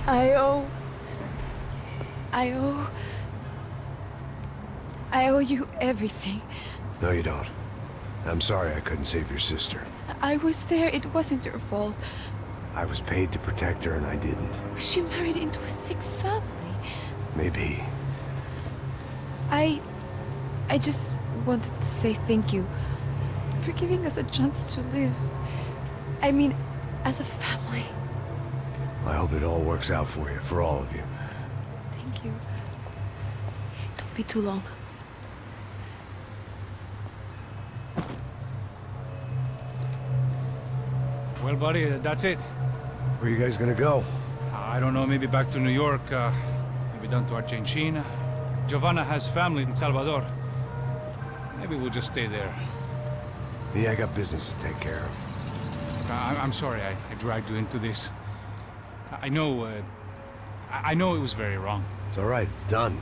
I owe... I owe you everything. No, you don't. I'm sorry I couldn't save your sister. I was there. It wasn't your fault. I was paid to protect her and I didn't. She married into a sick family. Maybe. I just wanted to say thank you for giving us a chance to live. I mean, as a family. I hope it all works out for you, for all of you. Thank you. Don't be too long. Well, buddy, that's it. Where are you guys gonna go? I don't know, maybe back to New York, maybe down to Argentina. Giovanna has family in Salvador. Maybe we'll just stay there. Me, I got business to take care of. I'm sorry I dragged you into this. I know it was very wrong. It's all right, it's done.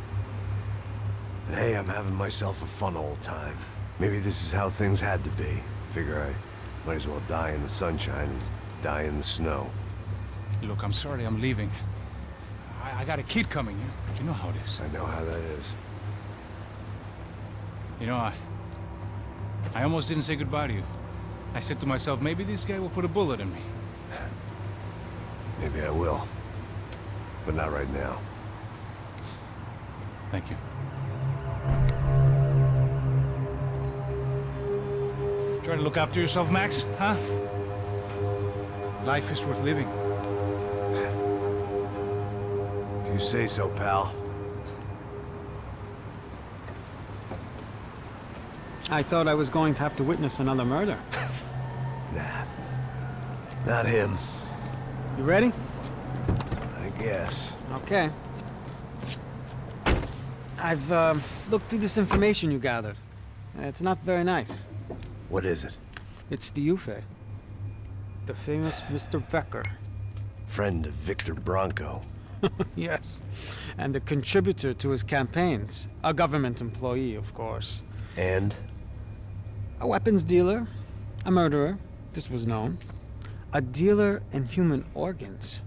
And hey, I'm having myself a fun old time. Maybe this is how things had to be. Figure I might as well die in the sunshine as die in the snow. Look, I'm sorry I'm leaving. I got a kid coming. You know how it is. I know how that is. You know, I almost didn't say goodbye to you. I said to myself, maybe this guy will put a bullet in me. Maybe I will. But not right now. Thank you. Try to look after yourself, Max, huh? Life is worth living. If you say so, pal. I thought I was going to have to witness another murder. Nah. Not him. You ready? I guess. Okay. I've looked through this information you gathered. It's not very nice. What is it? It's the Ufe. The famous Mr. Becker. Friend of Victor Bronco. Yes. And a contributor to his campaigns. A government employee, of course. And? A weapons dealer. A murderer. This was known. A dealer in human organs.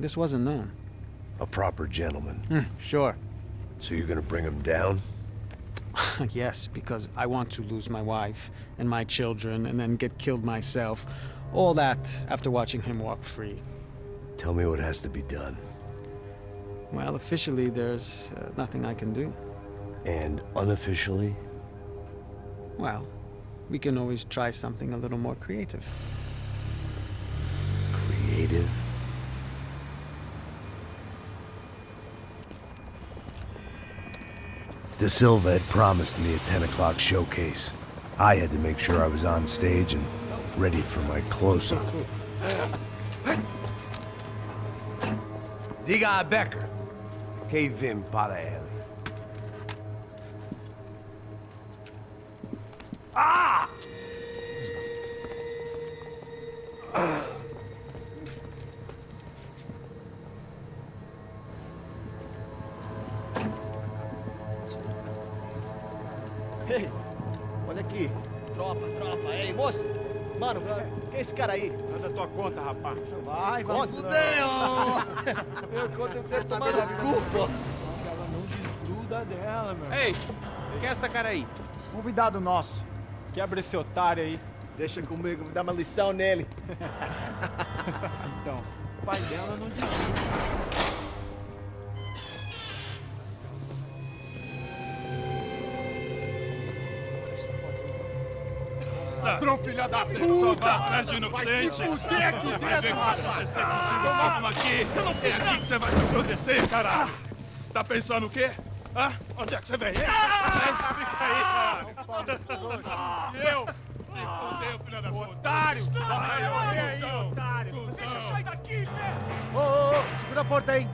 This wasn't known. A proper gentleman. Sure. So you're gonna bring him down? Yes, because I want to lose my wife and my children and then get killed myself. All that after watching him walk free. Tell me what has to be done. Well, officially, there's nothing I can do. And unofficially? Well, we can always try something a little more creative. Creative? De Silva had promised me a 10 o'clock showcase. I had to make sure I was on stage and ready for my close-up. Diga a Becker que vim para ele. Ah! Ei, olha aqui. Tropa. Ei, moço. Mano, quem é esse cara aí? Manda tua conta, rapaz. Vai fudeu! Meu conta eu quero saber da culpa. Ela não desgruda dela, meu. Ei, quem é essa cara aí? Convidado nosso. Quebra esse otário aí. Deixa comigo, me dá uma lição nele. Então, o pai dela não desgruda. Ladrão, filha da puta! Só vai atrás de inocente! Vai ver como vai ser contigo mesmo aqui! Eu não fiz nada! Você vai se proteger, caralho! Tá pensando o quê? Hã? Onde é que você vem? Fica aí, cara! Eu? Se fudeu, filha da puta! Otário! Vai aí, otário! Deixa eu sair daqui, né? Ô, segura a porta aí!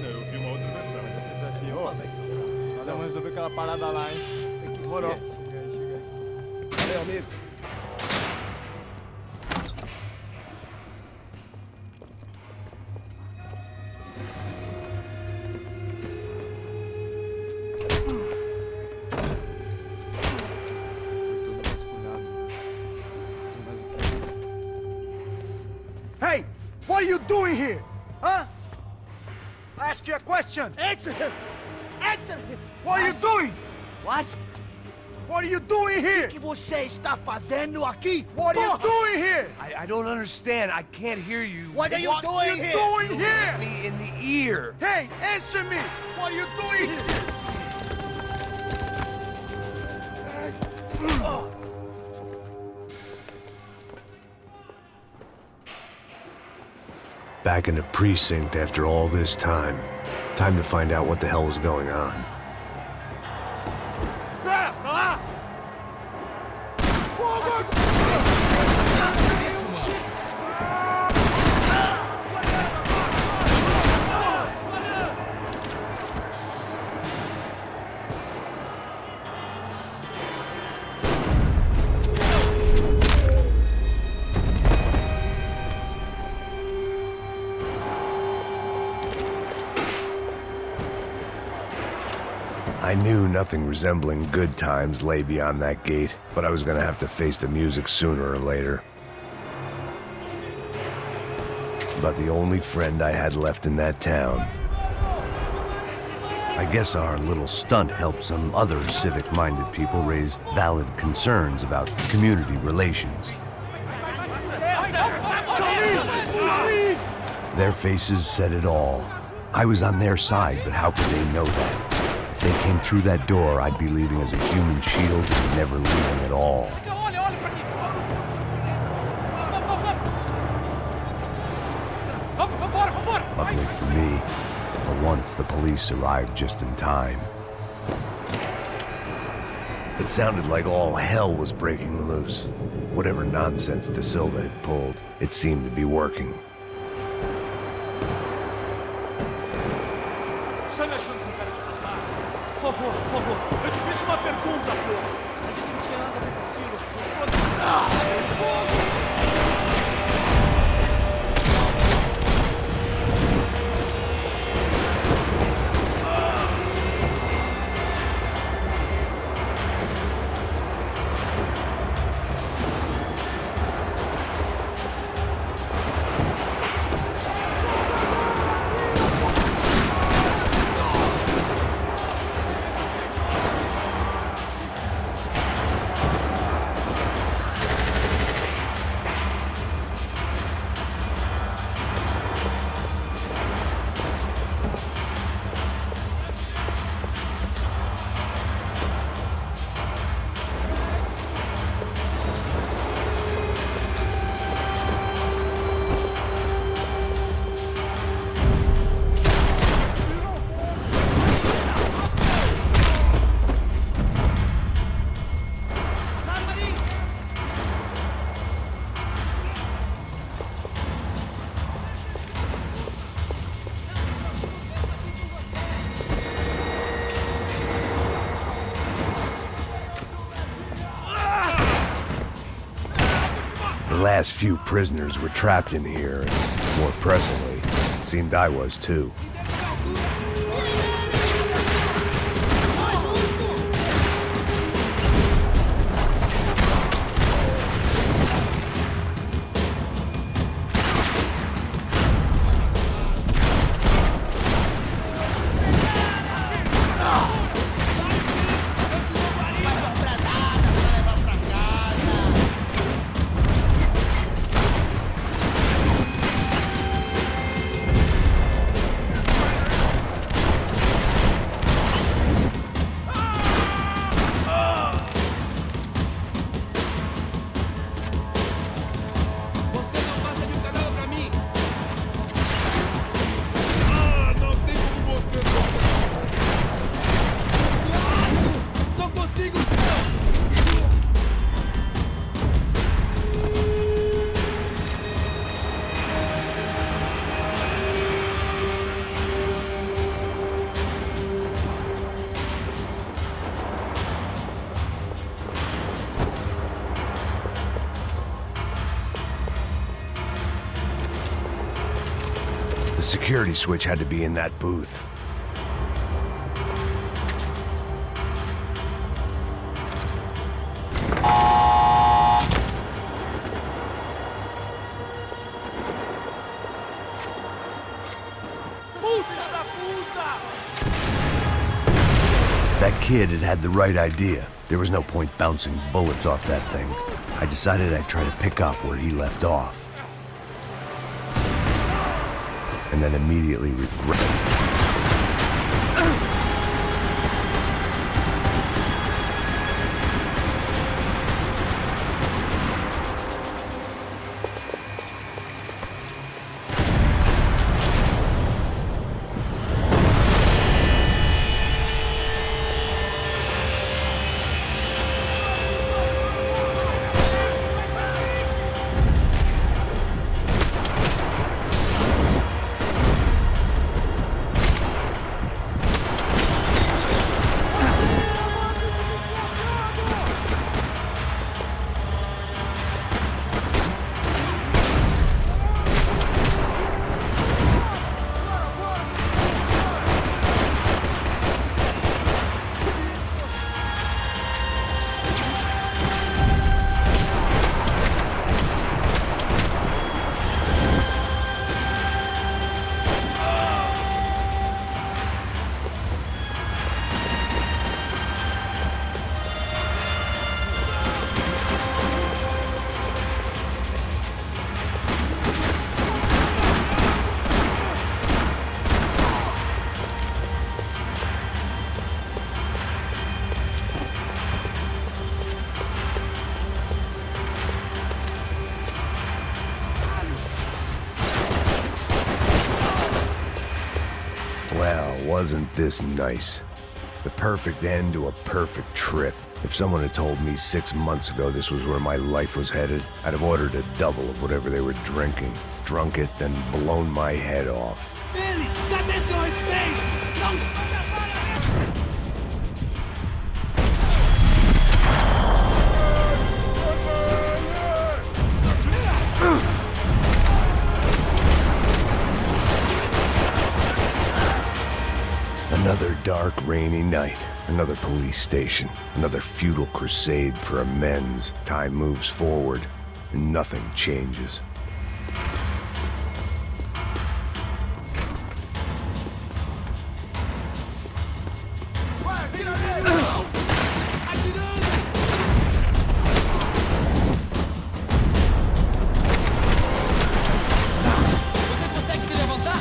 Eu vi uma outra versão. Vamos resolver aquela parada lá, hein? Morou. Chega aí. Valeu, amigo. Hey! What are you doing here? Huh? I ask you a question. Answer him! Answer him! What are you doing? What? What are you doing here? O que você está fazendo aqui? What are you doing here? I don't understand. I can't hear you. What are you What are doing you here? doing here? Me in the ear. Hey, answer me! What are you doing here? Back in the precinct after all this time. Time to find out what the hell was going on. Espera, pra lá! I knew nothing resembling good times lay beyond that gate, but I was gonna have to face the music sooner or later. About the only friend I had left in that town. I guess our little stunt helped some other civic-minded people raise valid concerns about community relations. Their faces said it all. I was on their side, but how could they know that? If they came through that door, I'd be leaving as a human shield and never leaving at all. Luckily for me, for once the police arrived just in time. It sounded like all hell was breaking loose. Whatever nonsense De Silva had pulled, it seemed to be working. Está me achando com cara de matar? Por favor. Eu te fiz uma pergunta, porra. A gente não tinha nada a ver com aquilo. The last few prisoners were trapped in here, and more pressingly, seemed I was too. The security switch had to be in that booth. That kid had the right idea. There was no point bouncing bullets off that thing. I decided I'd try to pick up where he left off. And then immediately regret. Well, wasn't this nice? The perfect end to a perfect trip. If someone had told me 6 months ago this was where my life was headed, I'd have ordered a double of whatever they were drinking, drunk it, then blown my head off. Ele, cadê seu respeito? Não espalha para Another dark, rainy night. Another police station. Another futile crusade for amends. Time moves forward, and nothing changes. Você consegue se levantar?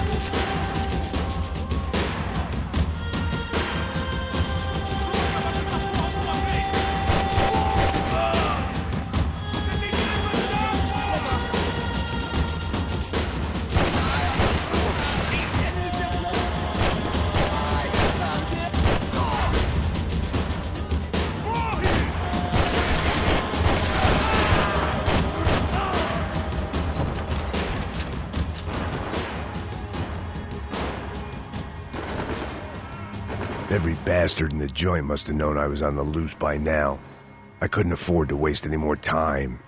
Every bastard in the joint must have known I was on the loose by now. I couldn't afford to waste any more time.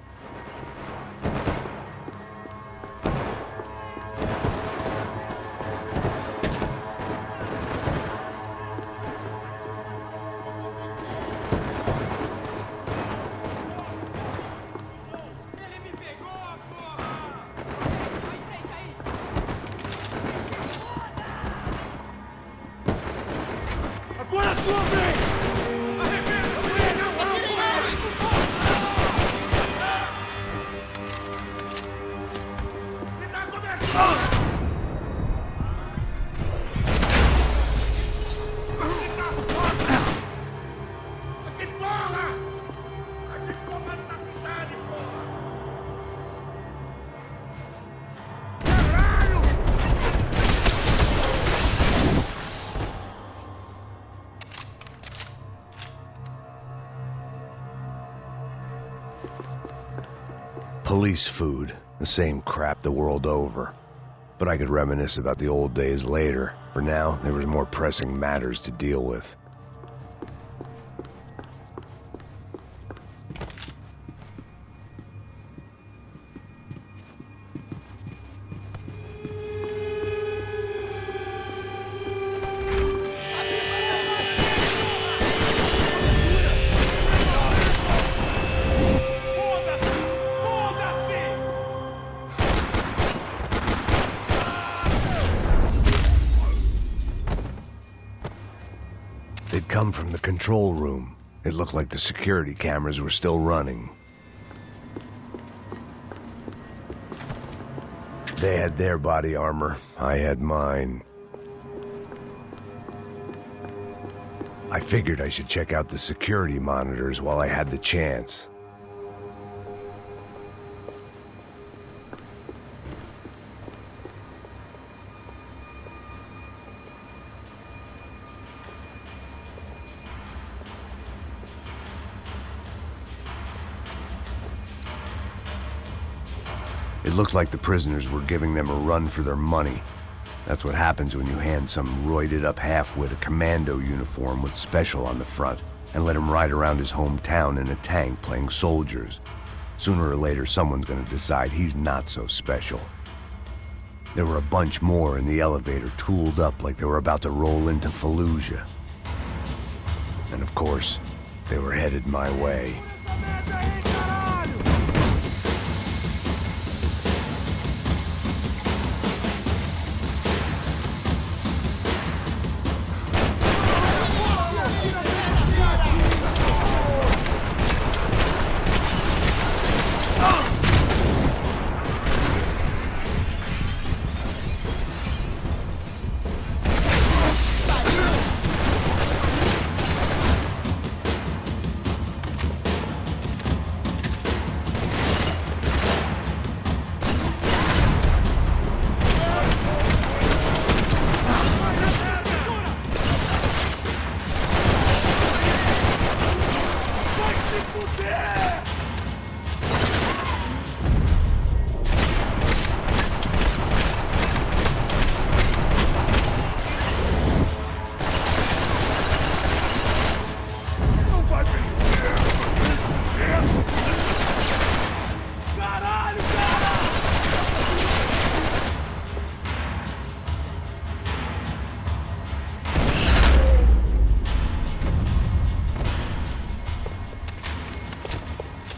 Ele me pegou, porra! Vai em frente aí! Agora é sua vez! Arrebenta ele! Atirem nele! Me dá cobertura! Aqui, porra! A gente comanda essa cidade, porra! Caralho! Police food, the same crap the world over. But I could reminisce about the old days later. For now, there was more pressing matters to deal with. Foda-se! Foda-se! had come from the control room. It looked like the security cameras were still running. They had their body armor. I had mine. I figured I should check out the security monitors while I had the chance. It looked like the prisoners were giving them a run for their money. That's what happens when you hand some roided-up halfwit a commando uniform with special on the front and let him ride around his hometown in a tank playing soldiers. Sooner or later, someone's gonna decide he's not so special. There were a bunch more in the elevator, tooled up like they were about to roll into Fallujah. And of course, they were headed my way.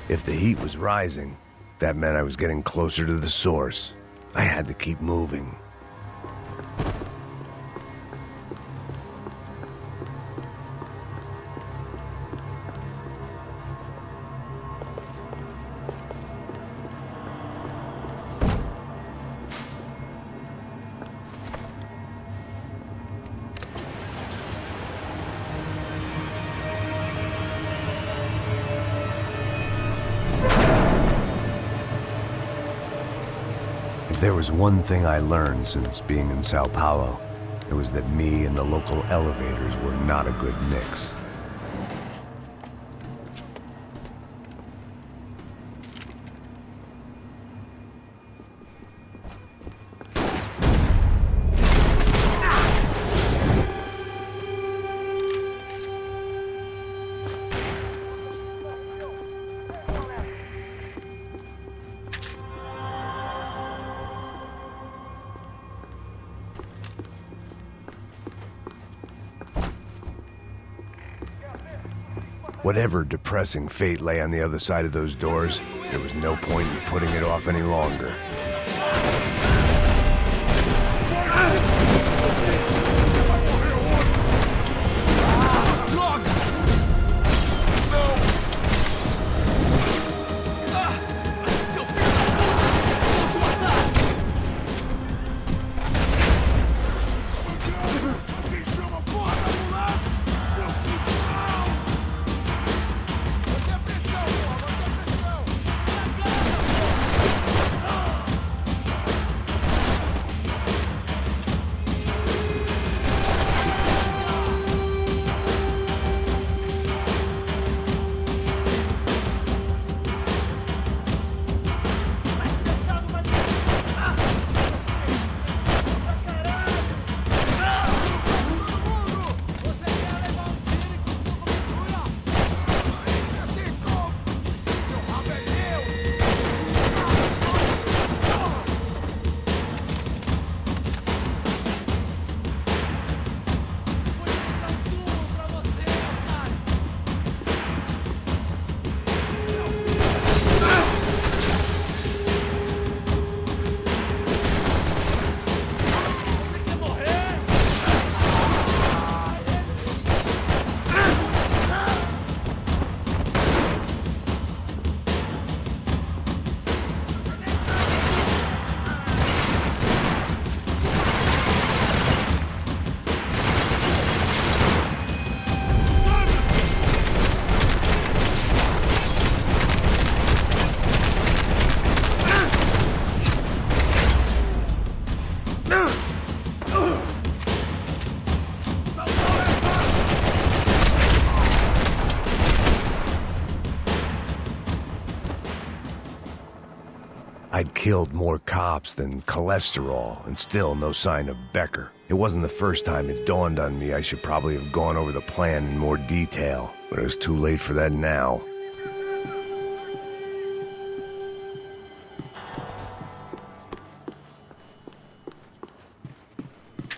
If the heat was rising, that meant I was getting closer to the source. I had to keep moving. If there was one thing I learned since being in Sao Paulo, it was that me and the local elevators were not a good mix. Whatever depressing fate lay on the other side of those doors, there was no point in putting it off any longer. I'd killed more cops than cholesterol, and still no sign of Becker. It wasn't the first time it dawned on me I should probably have gone over the plan in more detail, but it was too late for that now.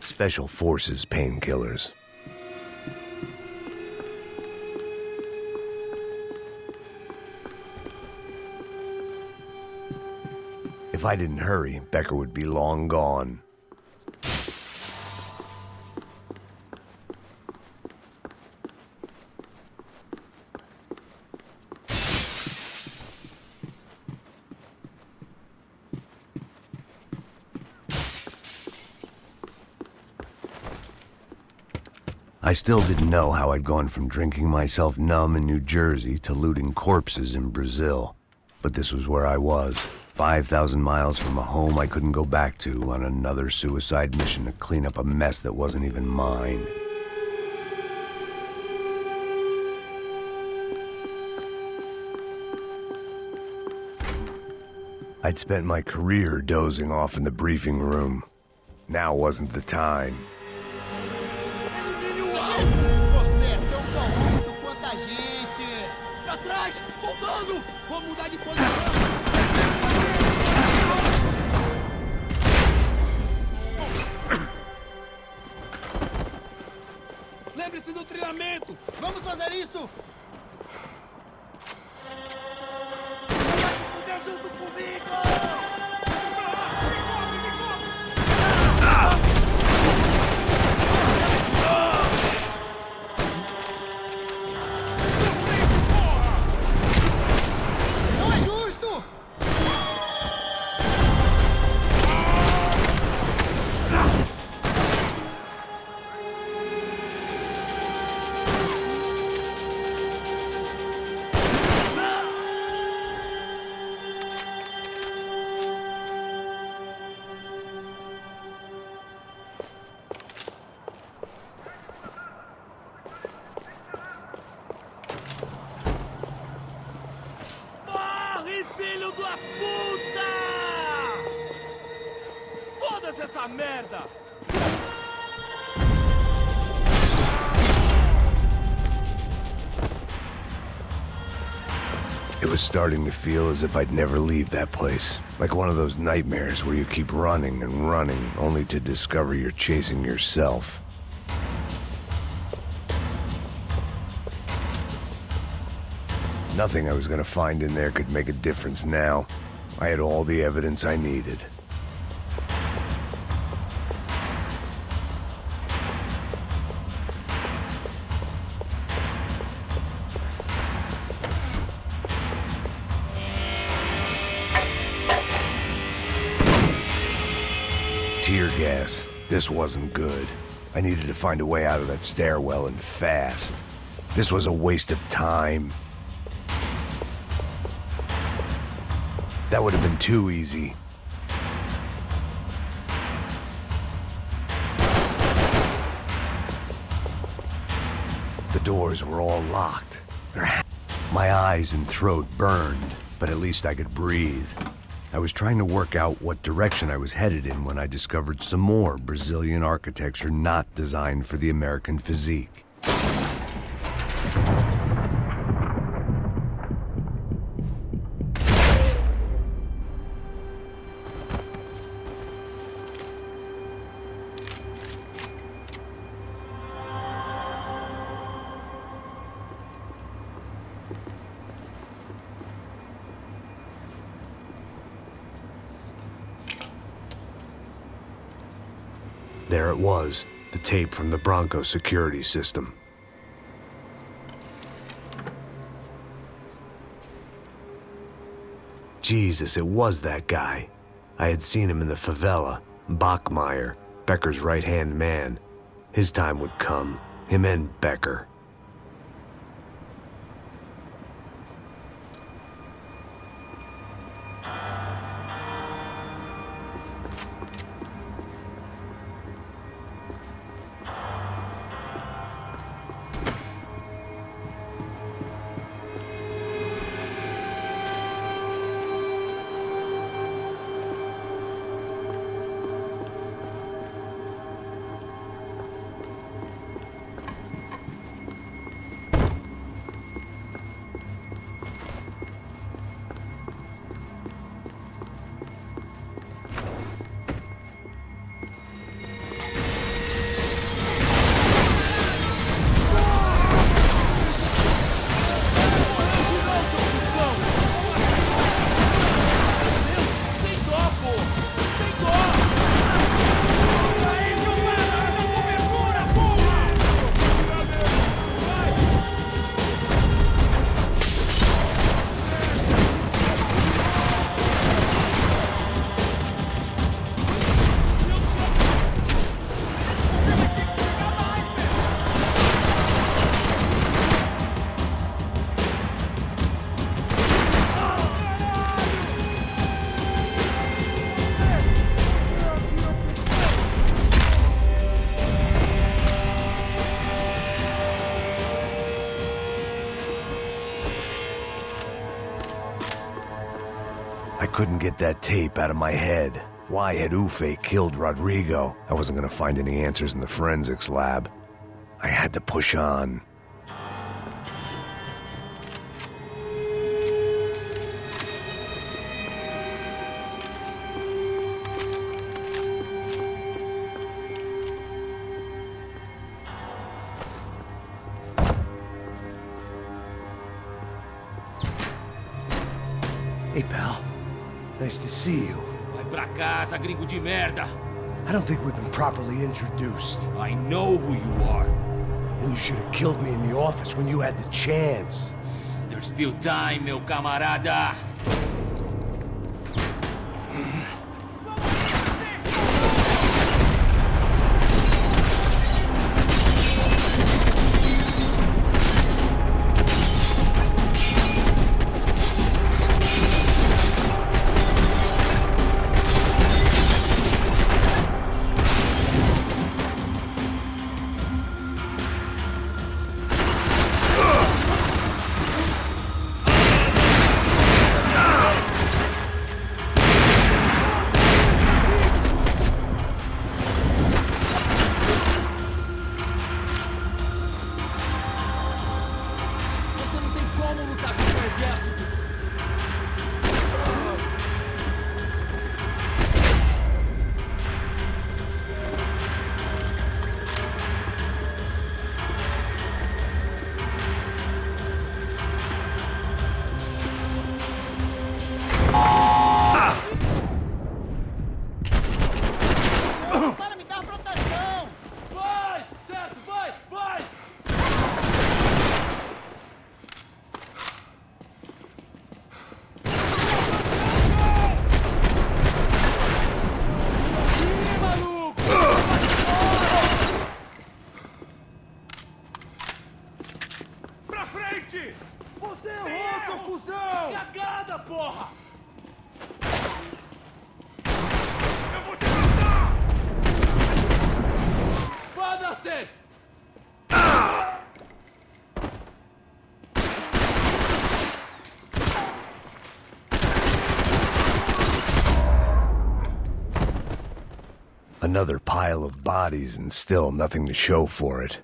Special Forces painkillers. If I didn't hurry, Becker would be long gone. I still didn't know how I'd gone from drinking myself numb in New Jersey to looting corpses in Brazil. But this was where I was, 5,000 miles from a home I couldn't go back to, on another suicide mission to clean up a mess that wasn't even mine. I'd spent my career dozing off in the briefing room. Now wasn't the time. Você é tão corrupto quanto a gente! Pra trás! Voltando! Vou mudar de posição! Lembre-se do treinamento! Vamos fazer isso! Vai se fuder junto comigo! Filho da puta! Foda-se essa merda! It was starting to feel as if I'd never leave that place. Like one of those nightmares where you keep running and running, only to discover you're chasing yourself. Nothing I was gonna find in there could make a difference now. I had all the evidence I needed. Tear gas. This wasn't good. I needed to find a way out of that stairwell and fast. This was a waste of time. That would have been too easy. The doors were all locked. My eyes and throat burned, but at least I could breathe. I was trying to work out what direction I was headed in when I discovered some more Brazilian architecture not designed for the American physique. There it was, the tape from the Bronco security system. Jesus, it was that guy. I had seen him in the favela, Bachmeyer, Becker's right-hand man. His time would come, him and Becker. couldn't get that tape out of my head. Why had Ufe killed Rodrigo? I wasn't gonna find any answers in the forensics lab. I had to push on. Hey, pal. Nice to see you. Vai pra casa, gringo de merda. I don't think we've been properly introduced. I know who you are. And you should have killed me in the office when you had the chance. There's still time, meu camarada. Another pile of bodies and still nothing to show for it.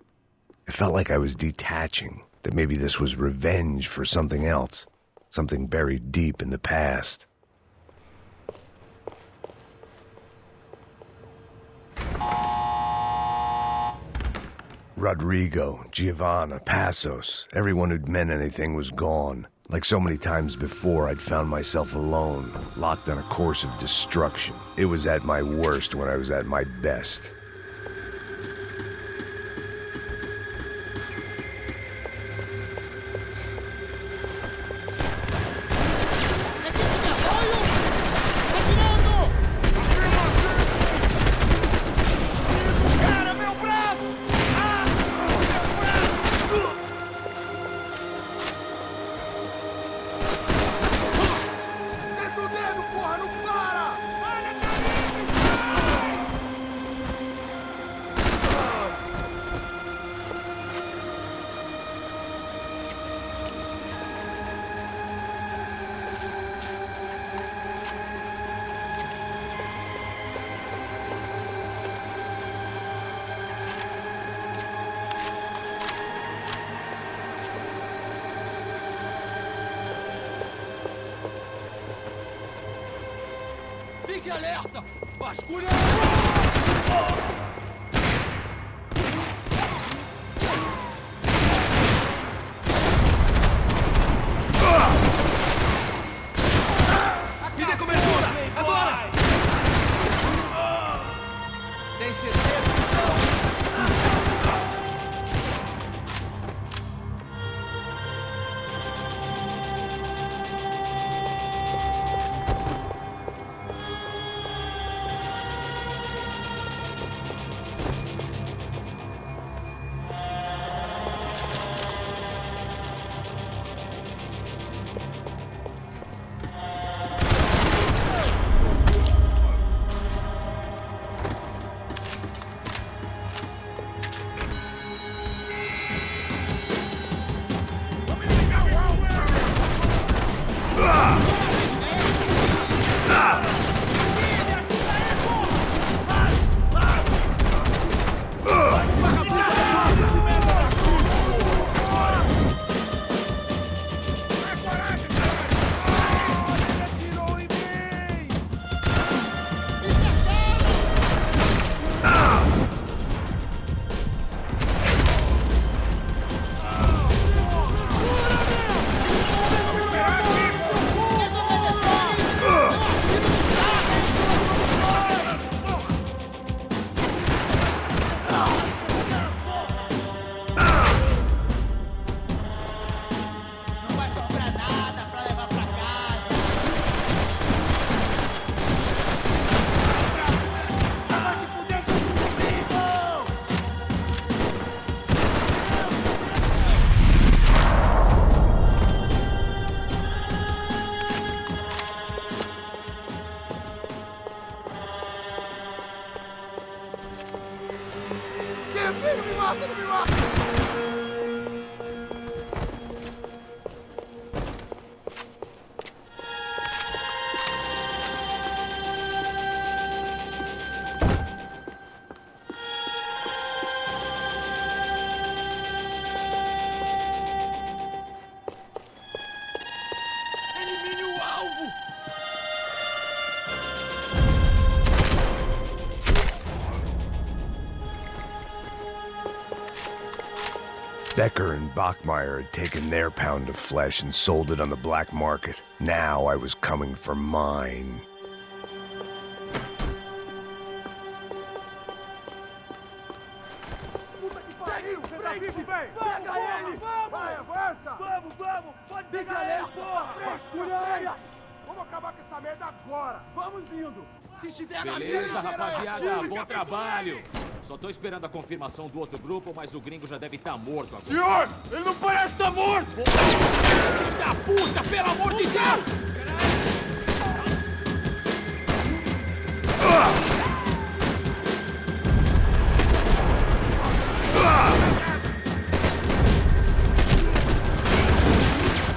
It felt like I was detaching, that maybe this was revenge for something else, something buried deep in the past. Rodrigo, Giovanna, Passos, everyone who'd meant anything was gone. Like so many times before, I'd found myself alone, locked on a course of destruction. It was at my worst when I was at my best. Fique alerta! Vasculha! Me dê cobertura! Agora! Tem certeza? Becker and Bachmeyer had taken their pound of flesh and sold it on the black market. Now I was coming for mine. Pode pegar ele, porra! Vamos acabar com essa merda agora! Vamos indo! Se estiver na Beleza, mira, rapaziada, bom trabalho. Só tô esperando a confirmação do outro grupo, mas o gringo já deve estar morto agora. Senhor, ele não parece estar morto! Filho da puta, pelo amor de Deus!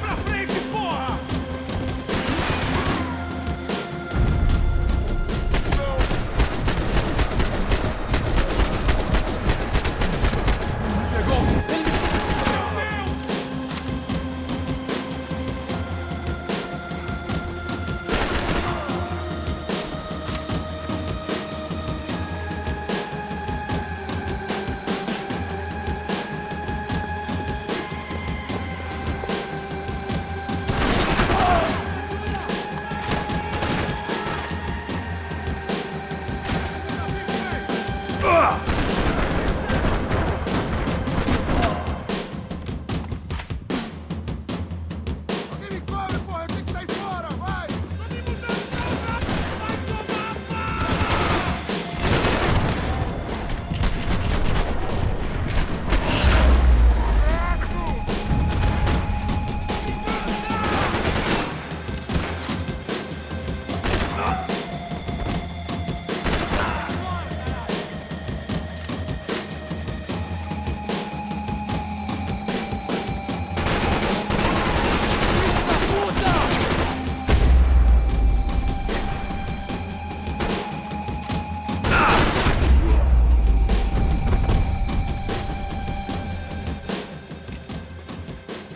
Pra frente, porra! Alguém me cobre, porra! Eu tenho que sair fora, vai! Tá me mudando pra trás! Vai tomar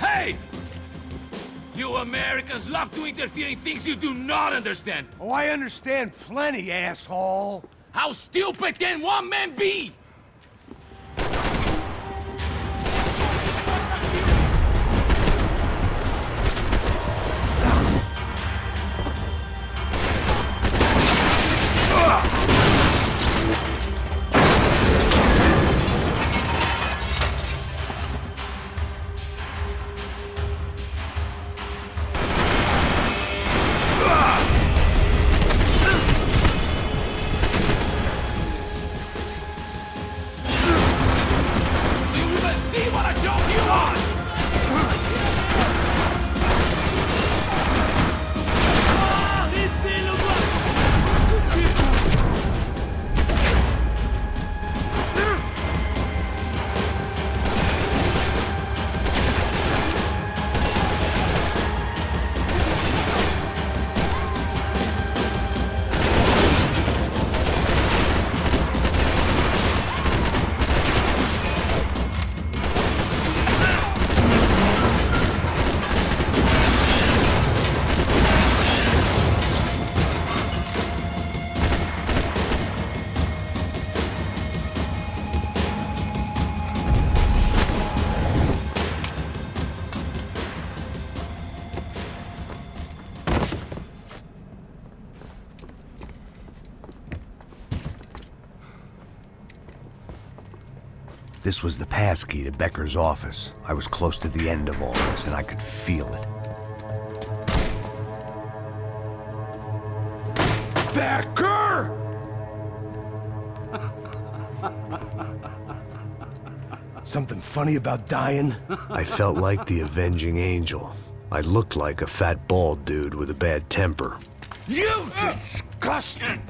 Hey! You Americans love to interfere in things you do not understand. Oh, I understand plenty, asshole. How stupid can one man be? Do you even see what a joke you are? Corre, filho do... This was the passkey to Becker's office. I was close to the end of all this, and I could feel it. Becker! Something funny about dying? I felt like the avenging angel. I looked like a fat bald dude with a bad temper. You disgusting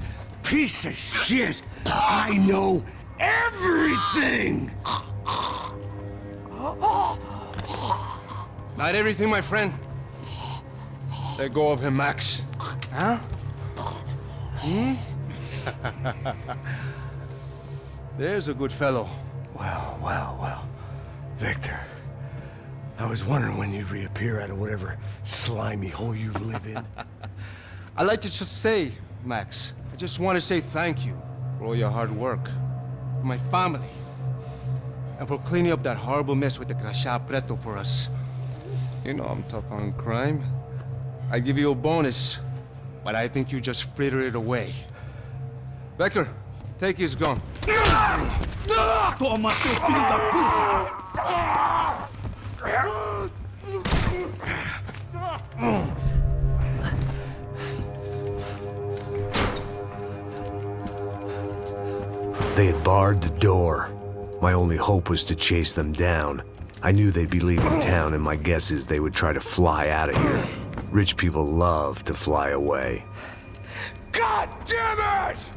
piece of shit! I know everything! Not everything, my friend. Let go of him, Max. Huh? There's a good fellow. Well. Victor, I was wondering when you'd reappear out of whatever slimy hole you live in. I'd like to just say, Max, I just want to say thank you for all your hard work. For my family. and for cleaning up that horrible mess with the crachá preto for us. You know I'm tough on crime. I give you a bonus, but I think you just fritter it away. Becker, take his gun. Toma, seu filho da puta! They had barred the door. My only hope was to chase them down. I knew they'd be leaving town, and my guess is they would try to fly out of here. Rich people love to fly away. God damn it!